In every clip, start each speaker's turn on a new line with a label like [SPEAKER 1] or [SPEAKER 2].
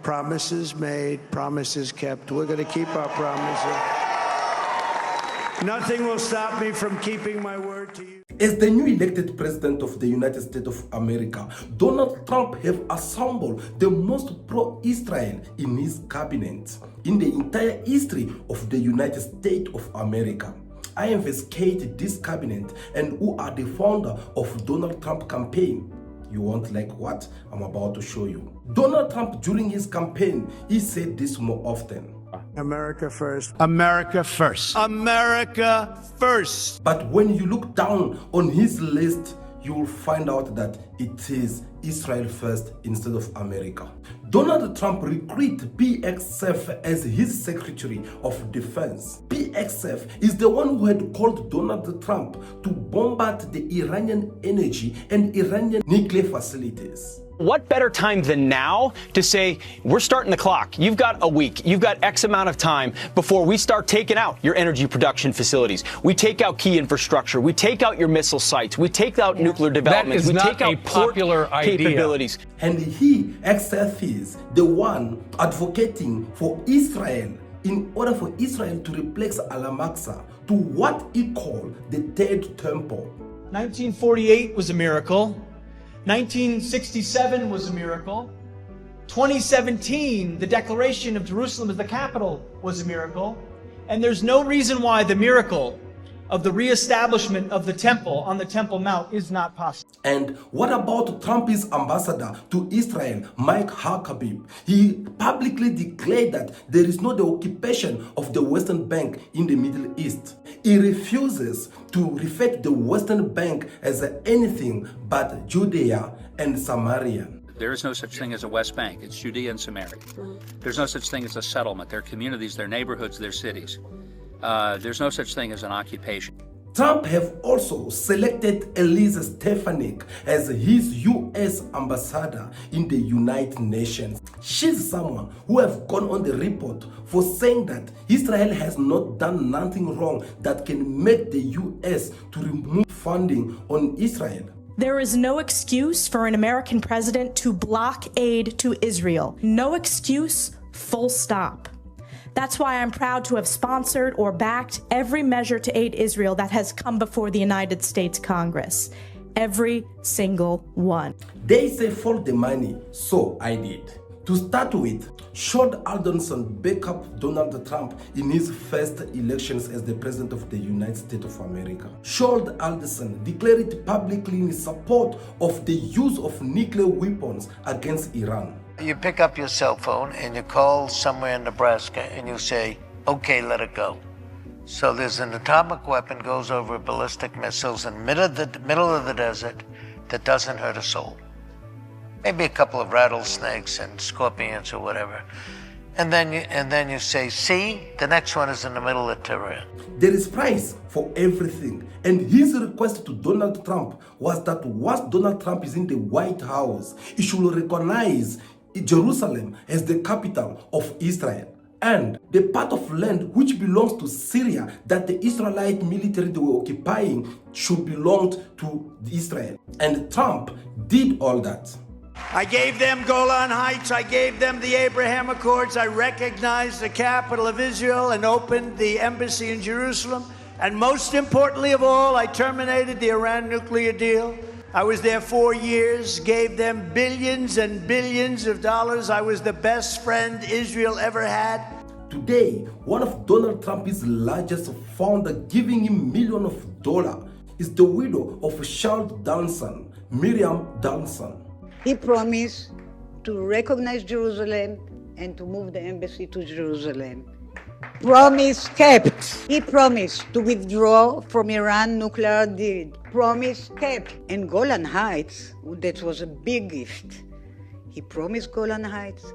[SPEAKER 1] Promises made, promises kept. We're going to keep our promises. Nothing will stop me from keeping my word to you.
[SPEAKER 2] As the new elected president of the United States of America, Donald Trump have assembled the most pro-Israel in his cabinet in the entire history of the United States of America. I investigated this cabinet and who are the founder of Donald Trump campaign. You won't like what I'm about to show you. Donald Trump, during his campaign, he said this more often.
[SPEAKER 1] America first. America first. America first.
[SPEAKER 2] But when you look down on his list, you will find out that it is Israel first instead of America. Donald Trump recruited PXF as his Secretary of Defense. PXF is the one who had called Donald Trump to bombard the Iranian energy and Iranian nuclear facilities.
[SPEAKER 3] What better time than now to say, we're starting the clock. You've got a week. You've got X amount of time before we start taking out your energy production facilities. We take out key infrastructure. We take out your missile sites. We take out nuclear developments.
[SPEAKER 4] That is
[SPEAKER 3] we
[SPEAKER 4] not
[SPEAKER 3] take out
[SPEAKER 4] a popular
[SPEAKER 3] port
[SPEAKER 4] idea.
[SPEAKER 3] capabilities.
[SPEAKER 2] And he, XF, is the one advocating for Israel in order for Israel to replace Al-Aqsa to what he called the Third Temple.
[SPEAKER 5] 1948 was a miracle. 1967 was a miracle. 2017, the declaration of Jerusalem as the capital was a miracle. And there's no reason why the miracle of the reestablishment of the temple on the Temple Mount is not possible.
[SPEAKER 2] And what about Trump's ambassador to Israel, Mike Huckabee? He publicly declared that there is no the occupation of the Western Bank in the Middle East. He refuses to refer to the Western Bank as anything but Judea and Samaria.
[SPEAKER 6] There is no such thing as a West Bank. It's Judea and Samaria. There's no such thing as a settlement. They're communities, they're neighborhoods, they're cities. There's no such thing as an occupation.
[SPEAKER 2] Trump have also selected Elise Stefanik as his U.S. ambassador in the United Nations. She's someone who have gone on the report for saying that Israel has not done nothing wrong that can make the U.S. to remove funding on Israel.
[SPEAKER 7] There is no excuse for an American president to block aid to Israel. No excuse, full stop. That's why I'm proud to have sponsored or backed every measure to aid Israel that has come before the United States Congress. Every single one.
[SPEAKER 2] They say fold the money, so I did. To start with, should Alderson back up Donald Trump in his first elections as the President of the United States of America? Should Alderson declare it publicly in support of the use of nuclear weapons against Iran?
[SPEAKER 8] You pick up your cell phone and you call somewhere in Nebraska and you say, okay, let it go. So there's an atomic weapon goes over ballistic missiles in the middle of the desert that doesn't hurt a soul. Maybe a couple of rattlesnakes and scorpions or whatever. And then you say, see, the next one is in the middle of Tehran.
[SPEAKER 2] There is price for everything. And his request to Donald Trump was that once Donald Trump is in the White House, he should recognize Jerusalem as the capital of Israel. And the part of land which belongs to Syria that the Israelite military they were occupying should belong to Israel. And Trump did all that.
[SPEAKER 1] I gave them Golan Heights. I gave them the Abraham Accords. I recognized the capital of Israel and opened the embassy in Jerusalem. And most importantly of all, I terminated the Iran nuclear deal. I was there 4 years, gave them billions and billions of dollars. I was the best friend Israel ever had.
[SPEAKER 2] Today, one of Donald Trump's largest founder giving him millions of dollars is the widow of Charles Danson, Miriam Danson.
[SPEAKER 9] He promised to recognize Jerusalem and to move the embassy to Jerusalem. Promise kept. He promised to withdraw from Iran nuclear deal. Promise kept. And Golan Heights, that was a big gift. He promised Golan Heights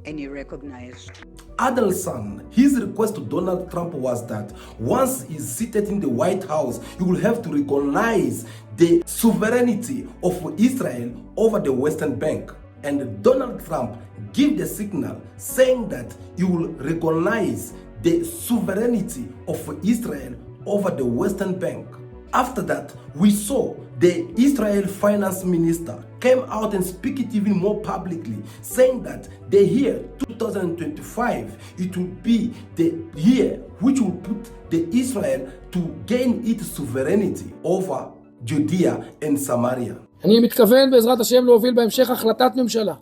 [SPEAKER 9] and he recognized.
[SPEAKER 2] Adelson, his request to Donald Trump was that once he's seated in the White House, he will have to recognize the sovereignty of Israel over the Western Bank. And Donald Trump gave the signal saying that he will recognize the sovereignty of Israel over the Western Bank. After that, we saw the Israel finance minister came out and speak it even more publicly, saying that the year 2025, it will be the year which will put the Israel to gain its sovereignty over Judea and Samaria.
[SPEAKER 4] אני מתכוון בעזרת השם להוביל בהמשך החלטת ממשלה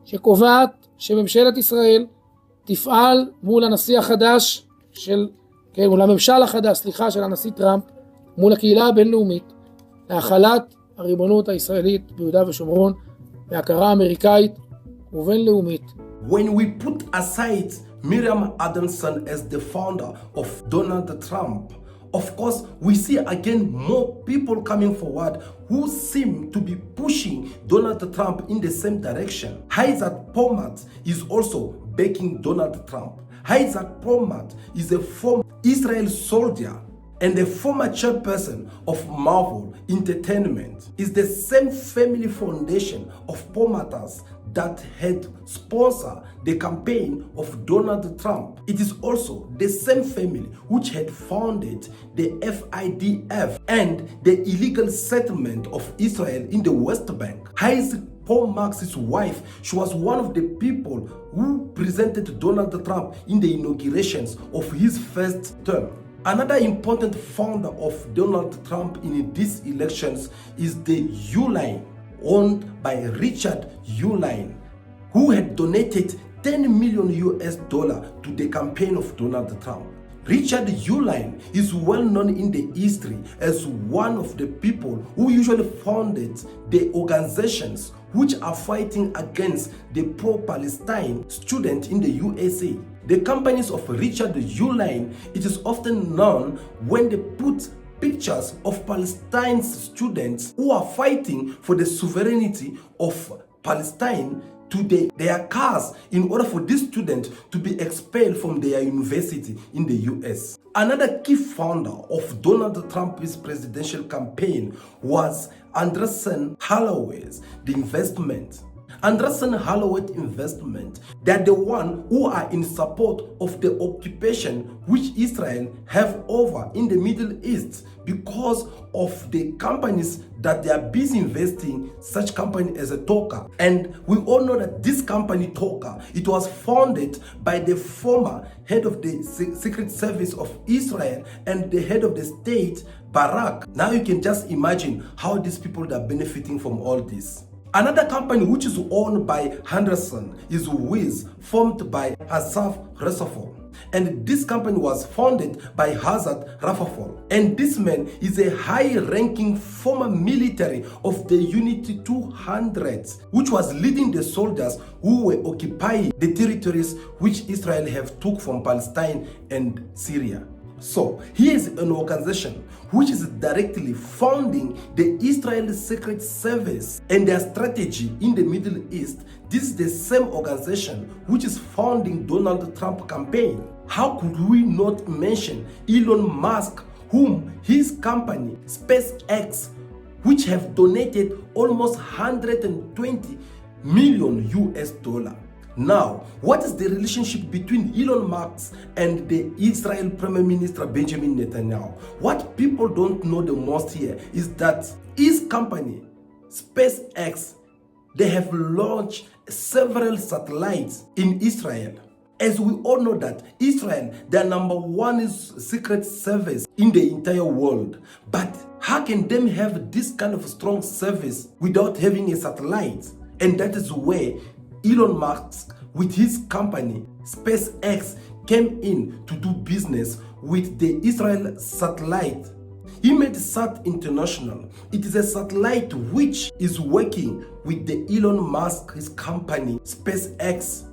[SPEAKER 4] שקובעת שממשלת ישראל תפעל מול הנשיא החדש מול הממשל החדש, של הנשיא טראמפ, מול הקהילה הבינלאומית, להחלת הריבונות הישראלית ביהודה ושומרון, בהכרה אמריקאית ובינלאומית.
[SPEAKER 2] When we put aside Miriam Adamson as the founder of Donald Trump, of course, we see again more people coming forward who seem to be pushing Donald Trump in the same direction. Isaac Pomat is also backing Donald Trump. Isaac Pomat is a former Israel soldier and a former chairperson of Marvel Entertainment. Is the same family foundation of Pomatas that had sponsored the campaign of Donald Trump. It is also the same family which had founded the FIDF and the illegal settlement of Israel in the West Bank. Isaac Paul Marx's wife, she was one of the people who presented Donald Trump in the inaugurations of his first term. Another important founder of Donald Trump in these elections is the Uline, owned by Richard Uline, who had donated $10 million to the campaign of Donald Trump. Richard Uline is well known in the history as one of the people who usually founded the organizations which are fighting against the pro-Palestine students in the USA. The companies of Richard Uline, it is often known when they put pictures of Palestine students who are fighting for the sovereignty of Palestine to their cars in order for these students to be expelled from their university in the US. Another key founder of Donald Trump's presidential campaign was Andreessen Horowitz, the investment. Andreessen Horowitz Investment, they're the one who are in support of the occupation which Israel have over in the Middle East because of the companies that they are busy investing, such company as a Toka. And we all know that this company Toka, it was founded by the former head of the Secret Service of Israel and the head of the state, Barak. Now you can just imagine how these people are benefiting from all this. Another company which is owned by Henderson is Wiz, formed by Asaf Resafol. And this company was founded by Hazard Rafafol. And this man is a high-ranking former military of the Unity 200, which was leading the soldiers who were occupying the territories which Israel have took from Palestine and Syria. So here is an organization which is directly funding the Israeli Secret Service and their strategy in the Middle East. This is the same organization which is funding Donald Trump campaign. How could we not mention Elon Musk, whom his company SpaceX, which have donated almost 120 million. Now, what is the relationship between Elon Musk and the Israel Prime Minister Benjamin Netanyahu? What people don't know the most here is that his company, SpaceX, they have launched several satellites in Israel. As we all know that Israel, their number one is secret service in the entire world. But how can them have this kind of strong service without having a satellite? And that is where Elon Musk, with his company SpaceX, came in to do business with the Israel satellite. He made Sat International. It is a satellite which is working with the Elon Musk, his company SpaceX,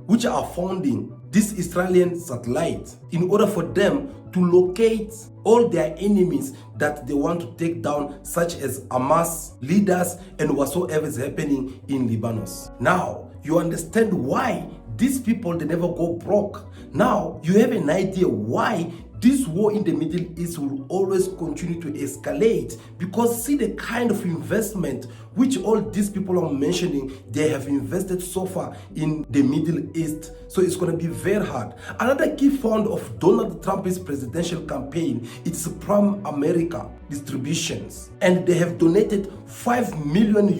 [SPEAKER 2] which are funding this Israeli satellite in order for them to locate all their enemies that they want to take down, such as Hamas leaders and whatsoever is happening in Lebanon. Now, you understand why these people, they never go broke. Now, you have an idea why this war in the Middle East will always continue to escalate, because see the kind of investment which all these people are mentioning they have invested so far in the Middle East. So it's going to be very hard. Another key fund of Donald Trump's presidential campaign is Prime America Distributions, and they have donated $5 million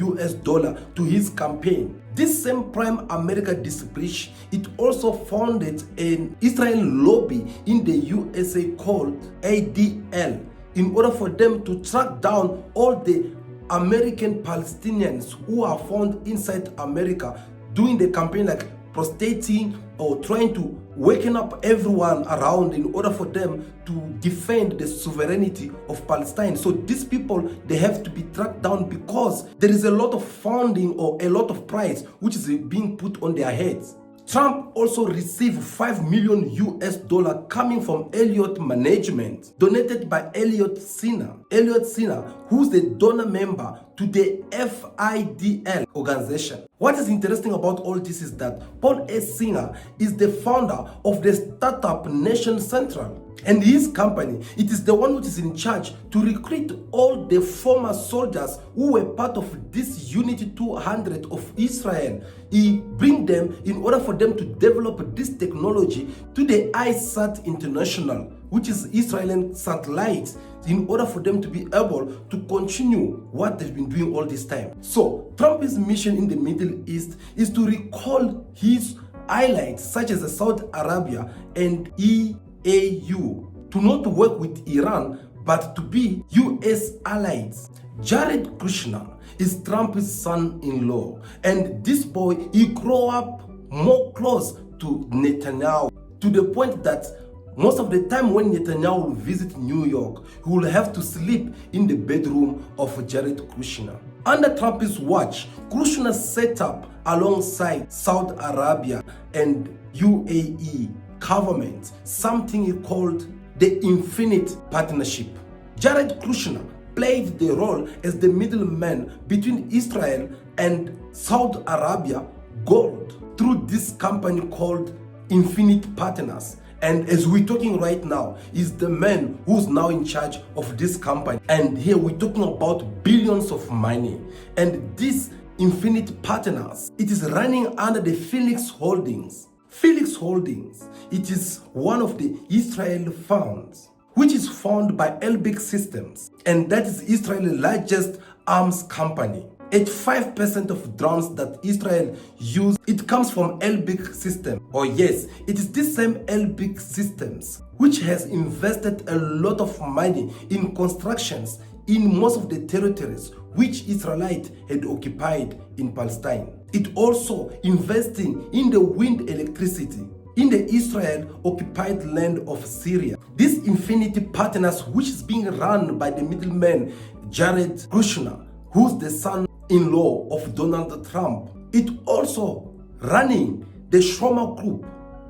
[SPEAKER 2] to his campaign. This same Prime America Distribution, it also founded an Israel lobby in the USA called ADL, in order for them to track down all the American Palestinians who are found inside America doing the campaign, like prostrating or trying to waken up everyone around in order for them to defend the sovereignty of Palestine. So these people, they have to be tracked down, because there is a lot of funding or a lot of price which is being put on their heads. Trump also received $5 million coming from Elliott Management, donated by Elliott Sinner. Elliott Sinner, who's the donor member to the FIDL organization. What is interesting about all this is that Paul S. Singer is the founder of the startup Nation Central. And his company, it is the one which is in charge to recruit all the former soldiers who were part of this Unity 200 of Israel. He bring them in order for them to develop this technology to the ISAT International, which is Israeli satellites, in order for them to be able to continue what they've been doing all this time. So Trump's mission in the Middle East is to recall his allies such as Saudi Arabia and AU to not work with Iran, but to be US allies. Jared Kushner is Trump's son-in-law, and this boy, he grew up more close to Netanyahu, to the point that most of the time when Netanyahu will visit New York, he will have to sleep in the bedroom of Jared Kushner. Under Trump's watch, Kushner set up alongside Saudi Arabia and UAE government something he called the Infinite Partnership. Jared Kushner played the role as the middleman between Israel and Saudi Arabia gold through this company called Infinite Partners. And as we're talking right now, is the man who's now in charge of this company. And here we're talking about billions of money. And this Infinite Partners, it is running under the Felix Holdings. Felix Holdings, it is one of the Israel funds, which is founded by Elbit Systems, and that is Israel's largest arms company. 85% of drones that Israel use, it comes from Elbit Systems. Oh yes, it is this same Elbit Systems which has invested a lot of money in constructions in most of the territories which Israelites had occupied in Palestine. It also investing in the wind electricity in the Israel-occupied land of Syria. This Infinity Partners, which is being run by the middleman Jared Kushner, who's the son-in-law of Donald Trump, it also running the Shomer Group.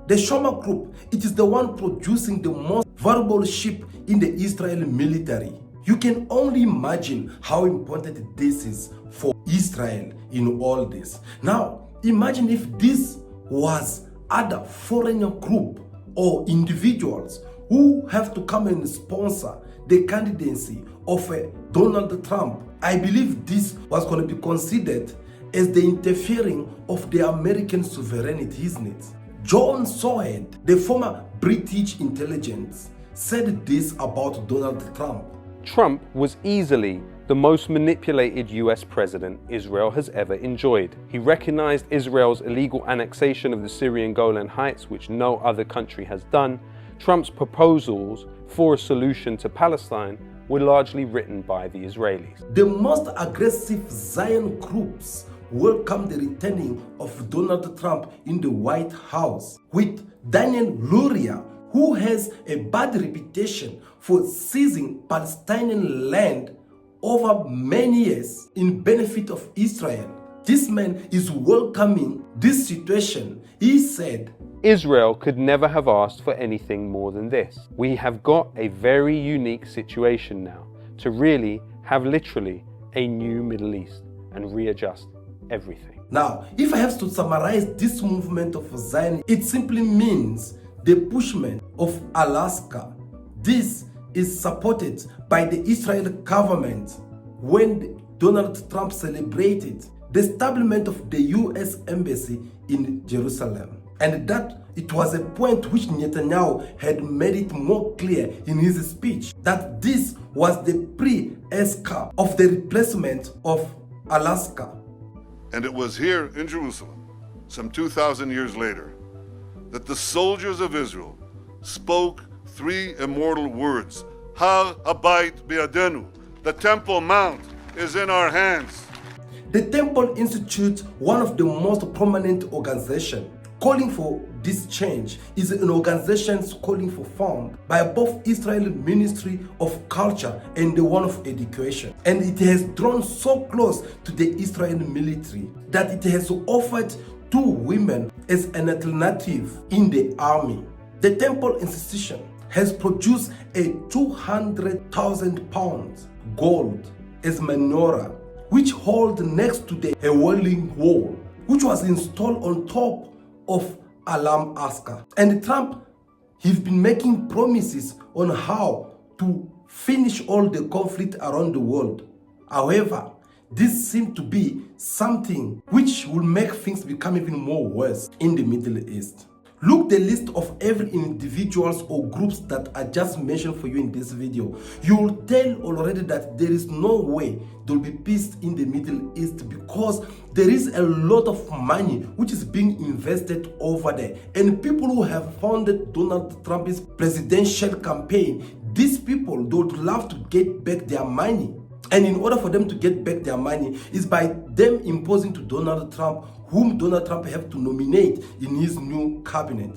[SPEAKER 2] The Shomer Group, it is the one producing the most valuable ship in the Israeli military. You can only imagine how important this is for Israel in all this. Now, imagine if this was other foreign group or individuals who have to come and sponsor the candidacy of Donald Trump. I believe this was going to be considered as the interfering of the American sovereignty, isn't it? John Soward, the former British intelligence, said this about Donald Trump.
[SPEAKER 10] Trump was easily the most manipulated US president Israel has ever enjoyed. He recognized Israel's illegal annexation of the Syrian Golan Heights, which no other country has done. Trump's proposals for a solution to Palestine were largely written by the Israelis.
[SPEAKER 2] The most aggressive Zion groups welcomed the returning of Donald Trump in the White House, with Daniel Luria, who has a bad reputation for seizing Palestinian land over many years in benefit of Israel. This man is welcoming this situation. He said,
[SPEAKER 10] Israel could never have asked for anything more than this. We have got a very unique situation now to really have literally a new Middle East and readjust everything.
[SPEAKER 2] Now, if I have to summarize this movement of Zion, it simply means the pushment of Alaska this is supported by the Israeli government when Donald Trump celebrated the establishment of the US Embassy in Jerusalem. And that it was a point which Netanyahu had made it more clear in his speech that this was the pre-escape of the replacement of Alaska.
[SPEAKER 11] And it was here in Jerusalem, some 2,000 years later, that the soldiers of Israel spoke three immortal words: Har Habayit B'Yadenu, the Temple Mount is in our hands.
[SPEAKER 2] The Temple Institute, one of the most prominent organizations calling for this change, is an organization calling for formed by both Israeli Ministry of Culture and the one of Education. And it has drawn so close to the Israeli military that it has offered 2 women as an alternative in the army. The Temple Institution has produced a 200,000 pounds gold as menorah, which holds next to the Wailing Wall, which was installed on top of Alam Aska. And Trump, he's been making promises on how to finish all the conflict around the world. However, this seems to be something which will make things become even more worse in the Middle East. Look the list of every individuals or groups that I just mentioned for you in this video. You will tell already that there is no way there will be peace in the Middle East because there is a lot of money which is being invested over there. And people who have funded Donald Trump's presidential campaign, these people, they would love to get back their money. And in order for them to get back their money is by them imposing to Donald Trump whom Donald Trump have to nominate in his new cabinet.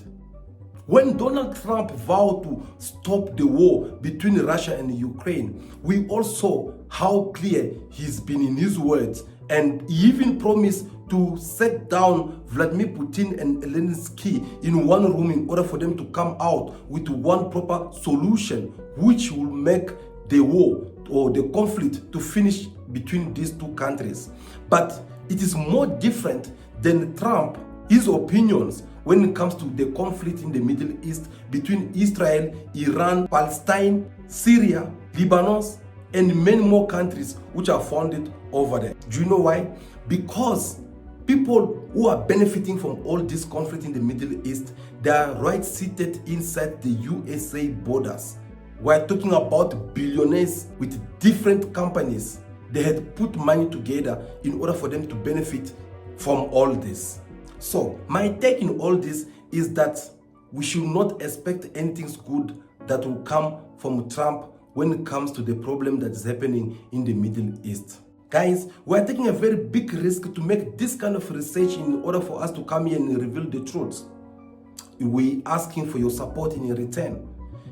[SPEAKER 2] When Donald Trump vowed to stop the war between Russia and Ukraine, we all saw how clear he's been in his words, and he even promised to set down Vladimir Putin and Zelensky in one room in order for them to come out with one proper solution which will make the war or the conflict to finish between these 2 countries. But it is more different than Trump, his opinions when it comes to the conflict in the Middle East between Israel, Iran, Palestine, Syria, Lebanon, and many more countries which are founded over there. Do you know why? Because people who are benefiting from all this conflict in the Middle East, they are right seated inside the USA borders. We're talking about billionaires with different companies. They had put money together in order for them to benefit from all this. So my take in all this is that we should not expect anything good that will come from Trump when it comes to the problem that is happening in the Middle East. Guys, we are taking a very big risk to make this kind of research in order for us to come here and reveal the truth. We are asking for your support in return.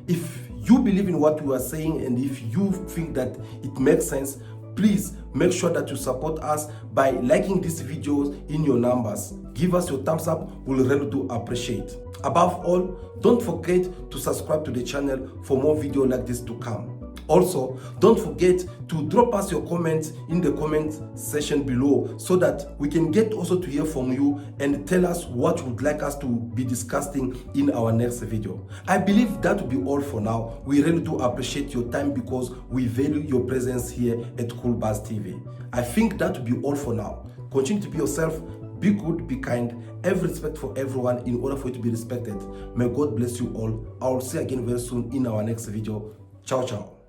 [SPEAKER 2] If you believe in what we are saying and if you think that it makes sense, please make sure that you support us by liking these videos in your numbers. Give us your thumbs up, we'll really do appreciate. Above all, don't forget to subscribe to the channel for more videos like this to come. Also, don't forget to drop us your comments in the comment section below so that we can get also to hear from you and tell us what you would like us to be discussing in our next video. I believe that will be all for now. We really do appreciate your time because we value your presence here at Cool Buzz TV. I think that will be all for now. Continue to be yourself, be good, be kind, have respect for everyone in order for you to be respected. May God bless you all. I will see you again very soon in our next video. Ciao, ciao.